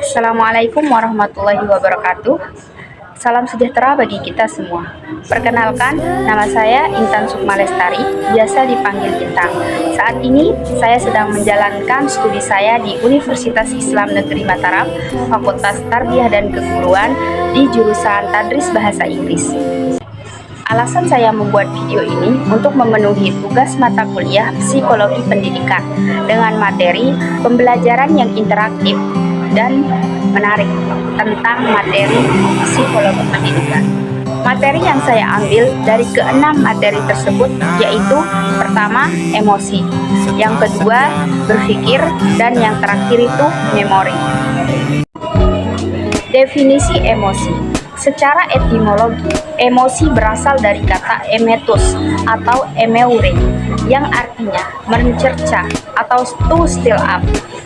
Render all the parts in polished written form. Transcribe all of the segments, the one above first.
Assalamualaikum warahmatullahi wabarakatuh. Salam sejahtera bagi kita semua. Perkenalkan, nama saya Intan Sukma Lestari, biasa dipanggil Intang. Saat ini saya sedang menjalankan studi saya di Universitas Islam Negeri Mataram, Fakultas Tarbiyah dan Keguruan di jurusan Tadris Bahasa Inggris. Alasan saya membuat video ini untuk memenuhi tugas mata kuliah Psikologi Pendidikan dengan materi pembelajaran yang interaktif dan menarik tentang materi psikologi pendidikan. Materi yang saya ambil dari keenam materi tersebut yaitu pertama, emosi, yang kedua, berpikir, dan yang terakhir itu memori. Definisi emosi. Secara etimologi, emosi berasal dari kata emetus atau emeure yang artinya mencerca atau to stir up,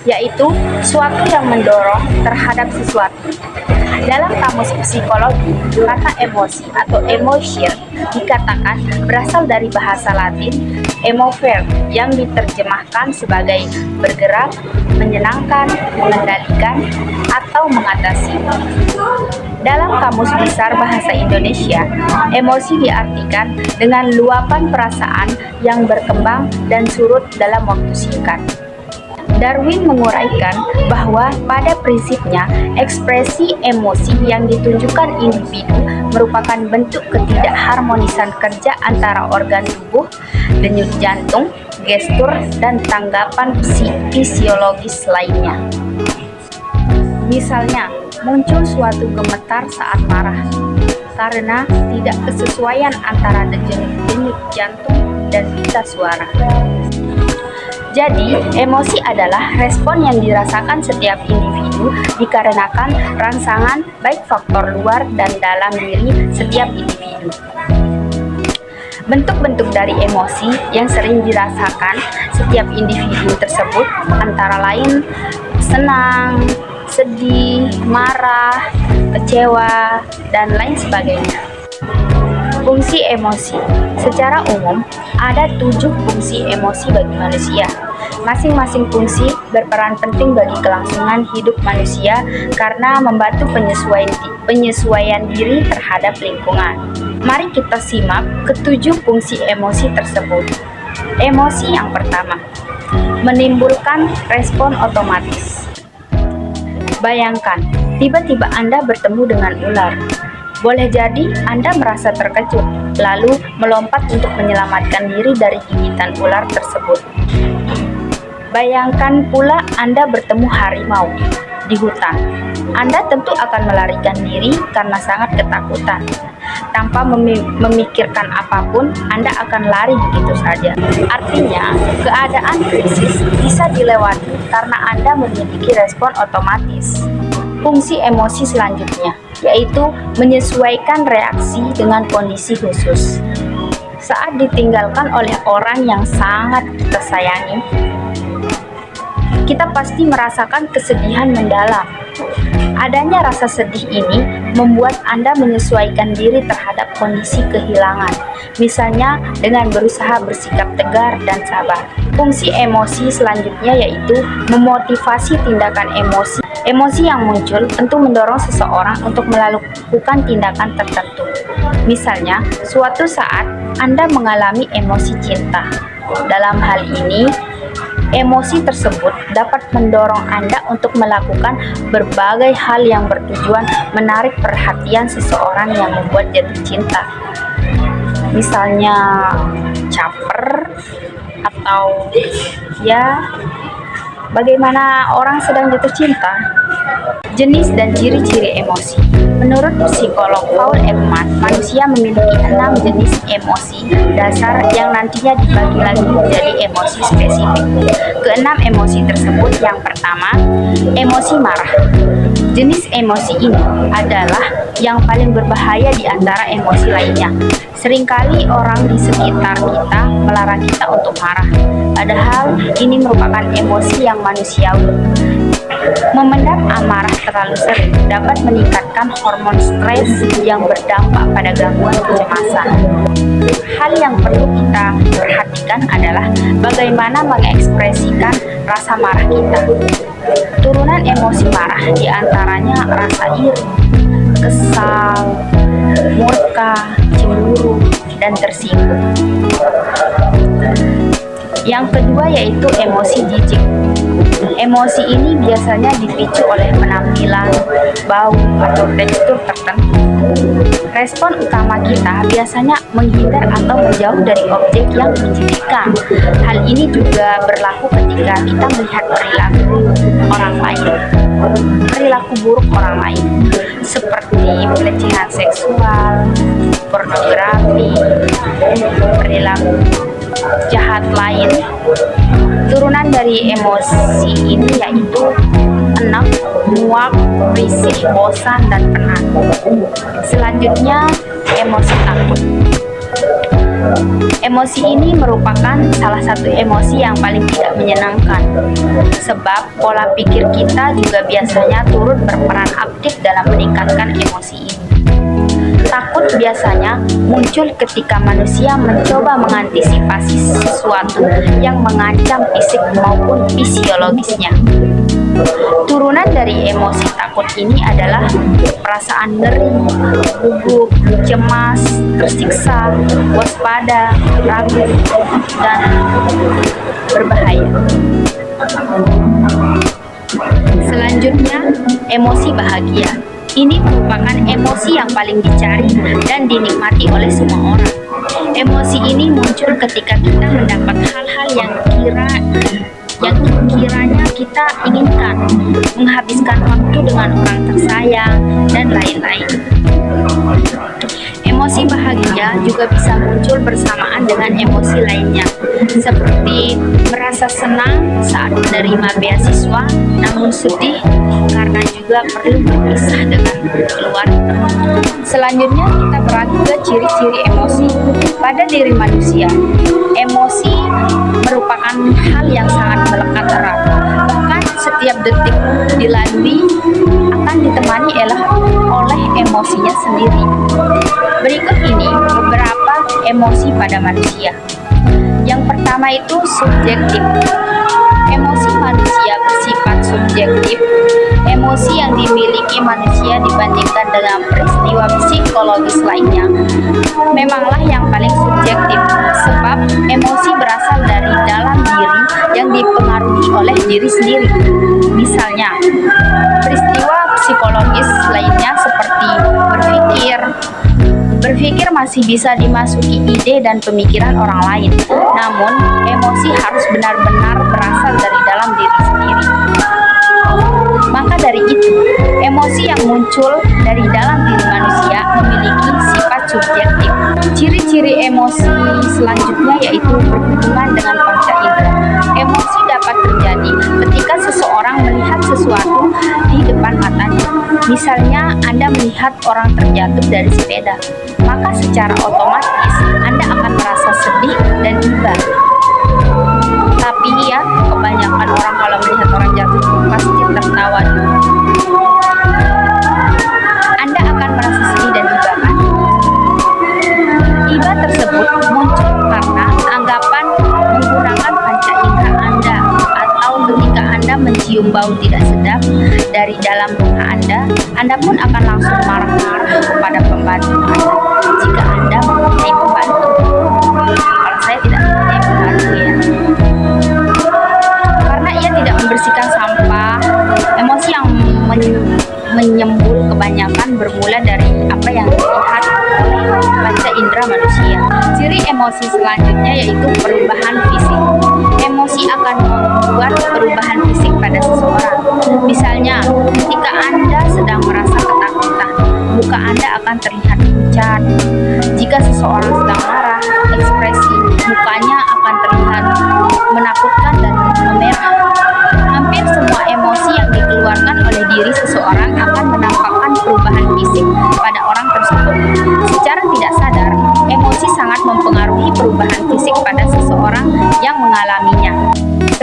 yaitu suatu yang mendorong terhadap sesuatu. Dalam kamus psikologi, kata emosi atau emotion dikatakan berasal dari bahasa Latin emovere yang diterjemahkan sebagai bergerak, menyenangkan, mengendalikan, atau mengatasi. Dalam Kamus Besar Bahasa Indonesia, emosi diartikan dengan luapan perasaan yang berkembang dan surut dalam waktu singkat. Darwin menguraikan bahwa pada prinsipnya ekspresi emosi yang ditunjukkan individu merupakan bentuk ketidakharmonisan kerja antara organ tubuh, denyut jantung, gestur, dan tanggapan fisiologis lainnya. Misalnya, muncul suatu gemetar saat marah karena tidak kesesuaian antara denyut jantung dan pita suara. Jadi, emosi adalah respon yang dirasakan setiap individu dikarenakan rangsangan baik faktor luar dan dalam diri setiap individu. Bentuk-bentuk dari emosi yang sering dirasakan setiap individu tersebut antara lain senang, sedih, marah, kecewa, dan lain sebagainya. Fungsi emosi. Secara umum, ada 7 fungsi emosi bagi manusia. Masing-masing fungsi berperan penting bagi kelangsungan hidup manusia karena membantu penyesuaian diri terhadap lingkungan. Mari kita simak ke-7 fungsi emosi tersebut. Emosi yang pertama, menimbulkan respon otomatis. Bayangkan, tiba-tiba Anda bertemu dengan ular. Boleh jadi Anda merasa terkejut, lalu melompat untuk menyelamatkan diri dari gigitan ular tersebut. Bayangkan pula Anda bertemu harimau di hutan. Anda tentu akan melarikan diri karena sangat ketakutan. Tanpa memikirkan apapun, Anda akan lari begitu saja. Artinya, keadaan krisis bisa dilewati karena Anda memiliki respon otomatis. Fungsi emosi selanjutnya yaitu menyesuaikan reaksi dengan kondisi khusus. Saat ditinggalkan oleh orang yang sangat kita sayangi, kita pasti merasakan kesedihan mendalam. Adanya rasa sedih ini membuat Anda menyesuaikan diri terhadap kondisi kehilangan, misalnya dengan berusaha bersikap tegar dan sabar. Fungsi emosi selanjutnya yaitu memotivasi tindakan emosi. Emosi yang muncul tentu mendorong seseorang untuk melakukan tindakan tertentu. Misalnya, suatu saat Anda mengalami emosi cinta. Dalam hal ini, emosi tersebut dapat mendorong Anda untuk melakukan berbagai hal yang bertujuan menarik perhatian seseorang yang membuat jatuh cinta. Misalnya caper atau ya bagaimana orang sedang jatuh cinta. Jenis dan ciri-ciri emosi. Menurut psikolog Paul Ekman, manusia memiliki 6 jenis emosi dasar yang nantinya dibagi lagi menjadi emosi spesifik. Keenam emosi tersebut yang pertama, emosi marah. Jenis emosi ini adalah yang paling berbahaya di antara emosi lainnya. Seringkali orang di sekitar kita melarang kita untuk marah, padahal ini merupakan emosi yang manusiawi. Memendam amarah terlalu sering dapat meningkatkan menghasilkan hormon stres yang berdampak pada gangguan kecemasan. Hal yang perlu kita perhatikan adalah bagaimana mengekspresikan rasa marah kita. Turunan emosi marah diantaranya rasa iri, kesal, murka, cemburu, dan tersinggung. Yang kedua yaitu emosi jijik. Emosi ini biasanya dipicu oleh penampilan, bau, atau tekstur tertentu. Respon utama kita biasanya menghindar atau menjauh dari objek yang menjijikkan. Hal ini juga berlaku ketika kita melihat perilaku buruk orang lain, seperti pelecehan seksual, pornografi, perilaku jahat lain. Turunan dari emosi ini yaitu enak, muak, risih, bosan, dan penat. Selanjutnya, emosi takut. Emosi ini merupakan salah satu emosi yang paling tidak menyenangkan, sebab pola pikir kita juga biasanya turut berperan aktif dalam meningkatkan emosi ini. Takut biasanya muncul ketika manusia mencoba mengantisipasi sesuatu yang mengancam fisik maupun fisiologisnya. Turunan dari emosi takut ini adalah perasaan ngeri, gugup, cemas, tersiksa, waspada, ragu, dan berbahaya. Selanjutnya, emosi bahagia. Ini merupakan emosi yang paling dicari dan dinikmati oleh semua orang. Emosi ini muncul ketika kita mendapat hal-hal yang kiranya kita inginkan, menghabiskan waktu dengan orang tersayang, dan lain-lain. Emosi bahagia juga bisa muncul bersamaan dengan emosi lainnya, seperti merasa senang saat menerima beasiswa, namun sedih karena juga perlu berpisah dengan keluarga. Selanjutnya, kita beralih ke ciri-ciri emosi pada diri manusia. Emosi merupakan hal yang sangat melekat erat. Bahkan setiap detik dilalui akan ditemani oleh emosinya sendiri. Berikut ini beberapa emosi pada manusia. Yang pertama itu subjektif. Emosi manusia bersifat subjektif. Emosi yang dimiliki manusia dibandingkan dengan peristiwa psikologis lainnya memanglah yang paling subjektif, sebab emosi berasal dari dalam diri yang dipengaruhi oleh diri sendiri. Misalnya, peristiwa psikologis lainnya seperti berpikir masih bisa dimasuki ide dan pemikiran orang lain, namun emosi harus benar-benar berasal dari dalam diri sendiri. Maka dari itu, emosi yang muncul dari dalam diri manusia memiliki sifat subjektif. Ciri-ciri emosi selanjutnya yaitu berhubungan dengan panca indera. Emosi dapat terjadi ketika seseorang melihat sesuatu di depan matanya. Misalnya, Anda melihat orang terjatuh dari sepeda, maka secara otomatis Anda akan merasa sedih dan iba. Tapi ya, kebanyakan orang kalau melihat orang jatuh pasti tertawa juga. Anda akan merasa sedih dan iba, kan? Iba tersebut muncul karena anggapan menggunakan panca indera Anda, atau ketika Anda mencium bau tidak sedap dari dalam rumah Anda pun akan langsung marah-marah kepada pembantu Anda jika Anda mempunyai pembantu. Kalau saya tidak mempunyai pembantu ya, karena ia tidak membersihkan sampah. Emosi yang menyembul kebanyakan bermula dari apa yang dilihat oleh panca indera manusia. Ciri emosi selanjutnya yaitu perubahan fisik. Emosi akan membuat perubahan fisik pada seseorang. Misalnya, ketika Anda sedang merasa ketakutan, muka Anda akan terlihat pucat. Jika seseorang sedang marah, ekspresi mukanya akan terlihat menakutkan dan memerah. Hampir semua emosi yang dikeluarkan oleh diri seseorang akan menampakkan perubahan fisik pada orang tersebut. Secara tidak sadar, emosi sangat mempengaruhi perubahan fisik pada seseorang yang mengalaminya.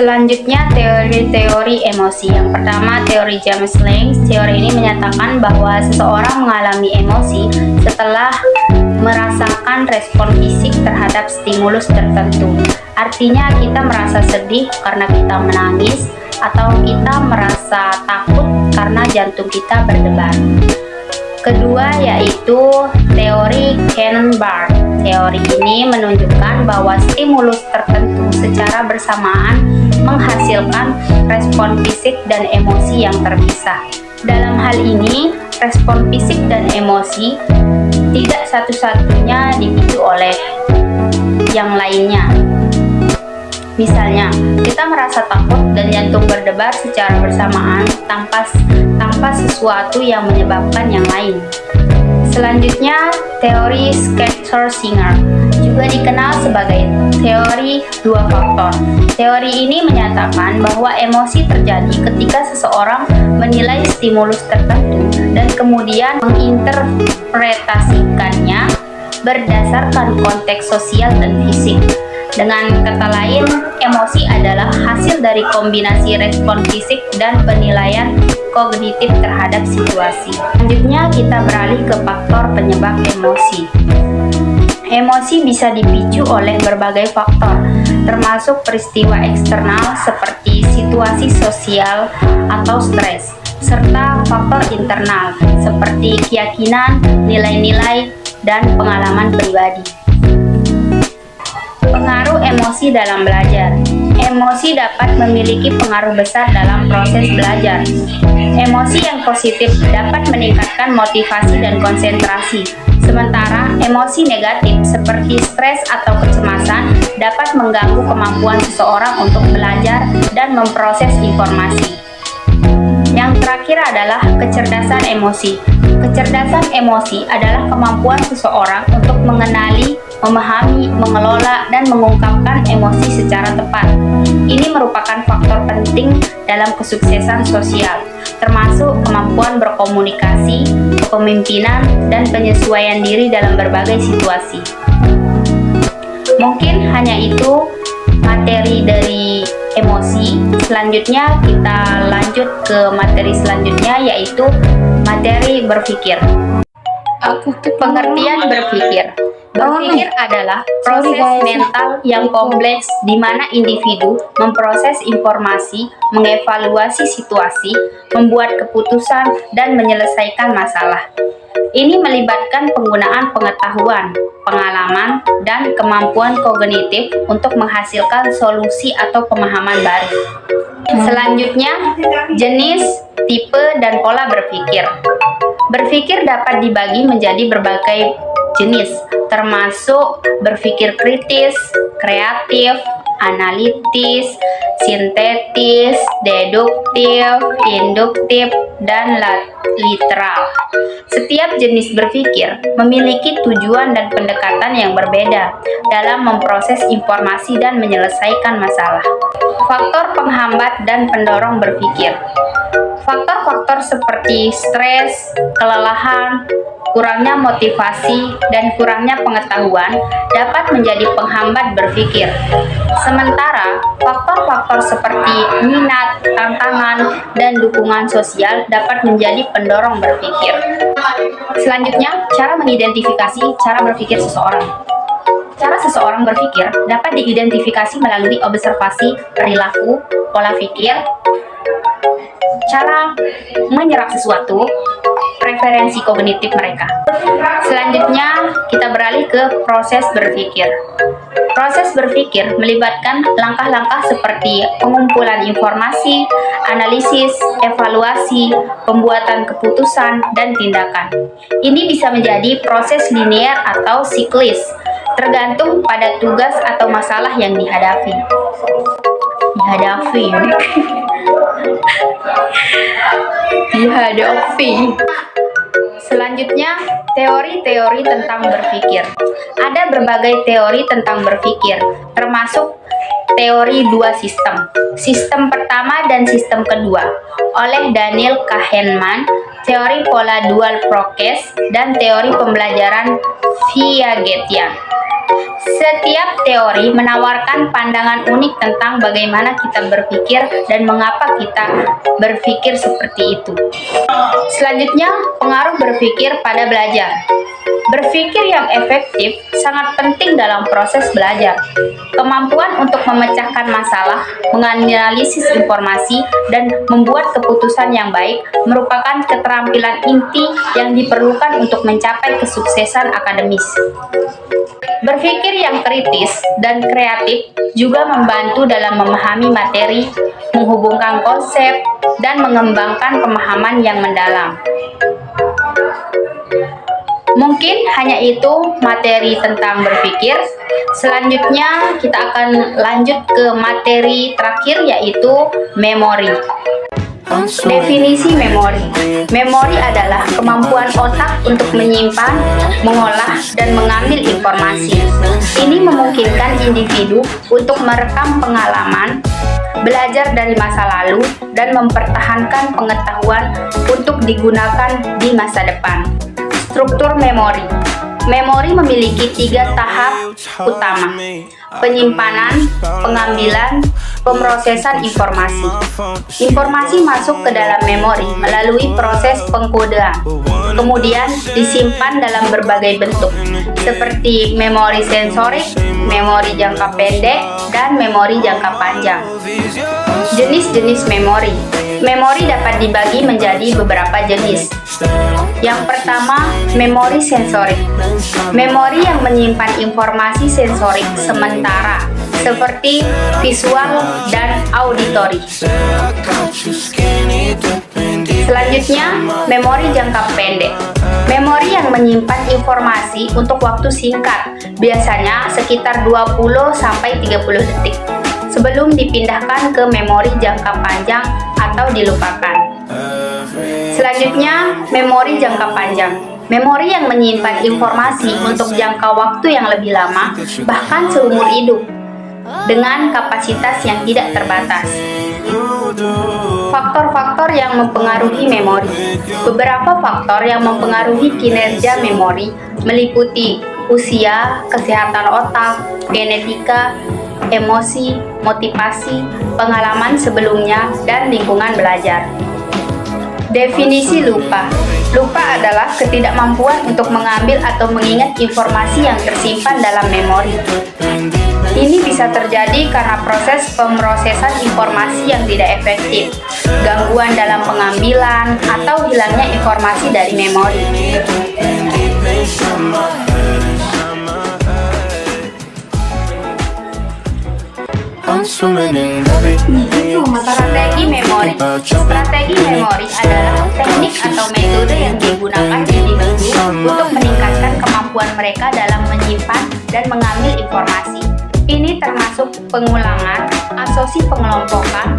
Selanjutnya, teori-teori emosi. Yang pertama, teori James Lange. Teori ini menyatakan bahwa seseorang mengalami emosi setelah merasakan respon fisik terhadap stimulus tertentu. Artinya, kita merasa sedih karena kita menangis, atau kita merasa takut karena jantung kita berdebar. Kedua yaitu teori Cannon-Barth. Teori ini menunjukkan bahwa stimulus tertentu secara bersamaan menghasilkan respon fisik dan emosi yang terpisah. Dalam hal ini, respon fisik dan emosi tidak satu-satunya dipicu oleh yang lainnya. Misalnya, kita merasa takut dan jantung berdebar secara bersamaan tanpa sesuatu yang menyebabkan yang lain. Selanjutnya, teori Schachter-Singer, juga dikenal sebagai teori dua faktor. Teori ini menyatakan bahwa emosi terjadi ketika seseorang menilai stimulus tertentu dan kemudian menginterpretasikannya berdasarkan konteks sosial dan fisik. Dengan kata lain, emosi adalah hasil dari kombinasi respon fisik dan penilaian kognitif terhadap situasi. Selanjutnya, kita beralih ke faktor penyebab emosi. Emosi bisa dipicu oleh berbagai faktor, termasuk peristiwa eksternal seperti situasi sosial atau stres, serta faktor internal seperti keyakinan, nilai-nilai, dan pengalaman pribadi. Pengaruh emosi dalam belajar. Emosi dapat memiliki pengaruh besar dalam proses belajar. Emosi yang positif dapat meningkatkan motivasi dan konsentrasi. Sementara emosi negatif seperti stres atau kecemasan dapat mengganggu kemampuan seseorang untuk belajar dan memproses informasi. Yang terakhir adalah kecerdasan emosi. Kecerdasan emosi adalah kemampuan seseorang untuk mengenali, memahami, mengelola, dan mengungkapkan emosi secara tepat. Ini merupakan faktor penting dalam kesuksesan sosial, termasuk kemampuan berkomunikasi, kepemimpinan, dan penyesuaian diri dalam berbagai situasi. Mungkin hanya itu materi dari emosi. Selanjutnya kita lanjut ke materi selanjutnya, yaitu materi berpikir. Pengertian berpikir. Berpikir adalah proses mental yang kompleks di mana individu memproses informasi, mengevaluasi situasi, membuat keputusan, dan menyelesaikan masalah. Ini melibatkan penggunaan pengetahuan, pengalaman, dan kemampuan kognitif untuk menghasilkan solusi atau pemahaman baru. Selanjutnya, jenis, tipe, dan pola berpikir. Berpikir dapat dibagi menjadi berbagai jenis, termasuk berpikir kritis, kreatif, analitis, sintetis, deduktif, induktif, dan literal. Setiap jenis berpikir memiliki tujuan dan pendekatan yang berbeda dalam memproses informasi dan menyelesaikan masalah. Faktor penghambat dan pendorong berpikir. Faktor-faktor seperti stres, kelelahan, kurangnya motivasi, dan kurangnya pengetahuan dapat menjadi penghambat berpikir. Sementara, faktor-faktor seperti minat, tantangan, dan dukungan sosial dapat menjadi pendorong berpikir. Selanjutnya, cara mengidentifikasi cara berpikir seseorang. Cara seseorang berpikir dapat diidentifikasi melalui observasi perilaku, pola pikir, cara menyerap sesuatu, preferensi kognitif mereka. Selanjutnya, kita beralih ke proses berpikir. Proses berpikir melibatkan langkah-langkah seperti pengumpulan informasi, analisis, evaluasi, pembuatan keputusan, dan tindakan. Ini bisa menjadi proses linear atau siklis, tergantung pada tugas atau masalah yang dihadapi. Selanjutnya, teori-teori tentang berpikir. Ada berbagai teori tentang berpikir, termasuk teori dua sistem. Sistem pertama dan sistem kedua oleh Daniel Kahneman, teori pola dual process, dan teori pembelajaran Piagetian. Setiap teori menawarkan pandangan unik tentang bagaimana kita berpikir dan mengapa kita berpikir seperti itu. Selanjutnya, pengaruh berpikir pada belajar. Berpikir yang efektif sangat penting dalam proses belajar. Kemampuan untuk memecahkan masalah, menganalisis informasi, dan membuat keputusan yang baik merupakan keterampilan inti yang diperlukan untuk mencapai kesuksesan akademis. Berpikir yang kritis dan kreatif juga membantu dalam memahami materi, menghubungkan konsep, dan mengembangkan pemahaman yang mendalam. Mungkin hanya itu materi tentang berpikir. Selanjutnya kita akan lanjut ke materi terakhir, yaitu memori. Definisi memori. Memori adalah kemampuan otak untuk menyimpan, mengolah, dan mengambil informasi. Ini memungkinkan individu untuk merekam pengalaman, belajar dari masa lalu, dan mempertahankan pengetahuan untuk digunakan di masa depan. Struktur memori. Memori memiliki 3 tahap utama: penyimpanan, pengambilan, pemrosesan informasi. Informasi masuk ke dalam memori melalui proses pengkodean, kemudian disimpan dalam berbagai bentuk, seperti memori sensorik, memori jangka pendek, dan memori jangka panjang. Jenis-jenis memori. Memori dapat dibagi menjadi beberapa jenis. Yang pertama, memori sensorik. Memori yang menyimpan informasi sensorik sementara, seperti visual dan auditori. Selanjutnya, memori jangka pendek. Memori yang menyimpan informasi untuk waktu singkat, biasanya sekitar 20-30 detik, sebelum dipindahkan ke memori jangka panjang atau dilupakan. Selanjutnya, memori jangka panjang. Memori yang menyimpan informasi untuk jangka waktu yang lebih lama, bahkan seumur hidup, dengan kapasitas yang tidak terbatas. Faktor-faktor yang mempengaruhi memori. Beberapa faktor yang mempengaruhi kinerja memori meliputi usia, kesehatan otak, genetika, emosi, motivasi, pengalaman sebelumnya, dan lingkungan belajar. Definisi lupa. Lupa adalah ketidakmampuan untuk mengambil atau mengingat informasi yang tersimpan dalam memori. Ini bisa terjadi karena proses pemrosesan informasi yang tidak efektif, gangguan dalam pengambilan, atau hilangnya informasi dari memori. Strategi memori. Strategi memori adalah teknik atau metode yang digunakan individu untuk meningkatkan kemampuan mereka dalam menyimpan dan mengambil informasi. Ini termasuk pengulangan, asosiasi pengelompokan,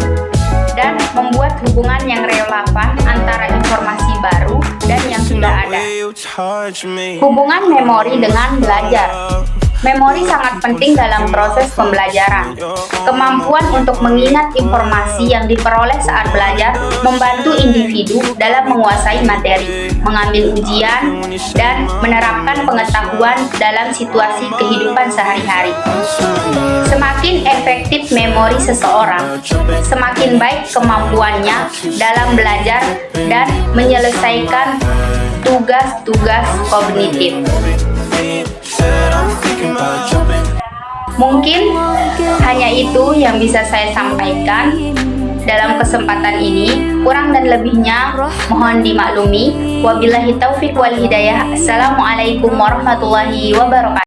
dan membuat hubungan yang relevan antara informasi baru dan yang sudah ada. Hubungan memori dengan belajar. Memori sangat penting dalam proses pembelajaran. Kemampuan untuk mengingat informasi yang diperoleh saat belajar membantu individu dalam menguasai materi, mengambil ujian, dan menerapkan pengetahuan dalam situasi kehidupan sehari-hari. Semakin efektif memori seseorang, semakin baik kemampuannya dalam belajar dan menyelesaikan tugas-tugas kognitif. Mungkin hanya itu yang bisa saya sampaikan dalam kesempatan ini. Kurang dan lebihnya mohon dimaklumi. Wabillahi taufiq wal hidayah. Assalamualaikum warahmatullahi wabarakatuh.